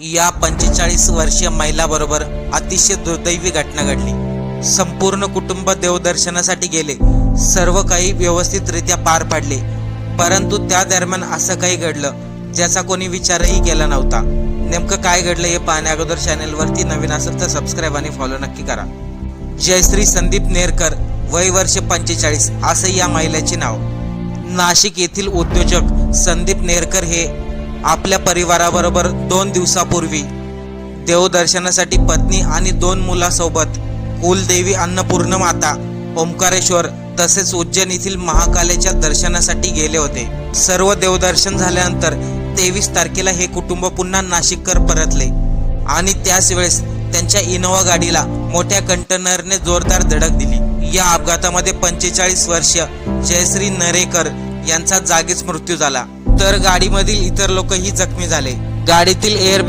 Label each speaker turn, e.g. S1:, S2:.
S1: या 45 वर्षीय महिलाबरोबर अतिशय दुर्दैवी घटना घडली। संपूर्ण कुटुंब देवदर्शनासाठी गेले, सर्व काही व्यवस्थितरित्या पार पाडले, परंतु त्या दरम्यान असं काही घडलं ज्याचा कोणी विचारही केला नव्हता। नेमकं काय घडलं हे पाहण्या अगोदर चॅनलवरती नवीन असेल तर सबस्क्राईब आणि फॉलो नक्की करा। जयश्री संदीप नेरकर, वय वर्ष 45 असं या महिलेचे नाव। नाशिक येथील उद्योजक संदीप नेरकर हे आपल्या परिवाराबरोबर 2 दिवसापूर्वी देवदर्शनासाठी पत्नी आणि 2 मुलासोबत कुलदेवी अन्नपूर्ण माता, ओंकारेश्वर तसेच उज्जैन येथील महाकालेच्या दर्शनासाठी गेले होते। सर्व देवदर्शन झाल्यानंतर 23 तारखेला हे कुटुंब पुन्हा नाशिककर परतले आणि त्याच वेळेस त्यांच्या इनोवा गाडीला मोठ्या कंटेनरने जोरदार धडक दिली। या अपघातामध्ये 45 वर्षीय जयश्री नेरकर यांचा जागीच मृत्यू झाला, तर गाडीमधील इतर लोकही जखमी झाले। गाडीतील एअर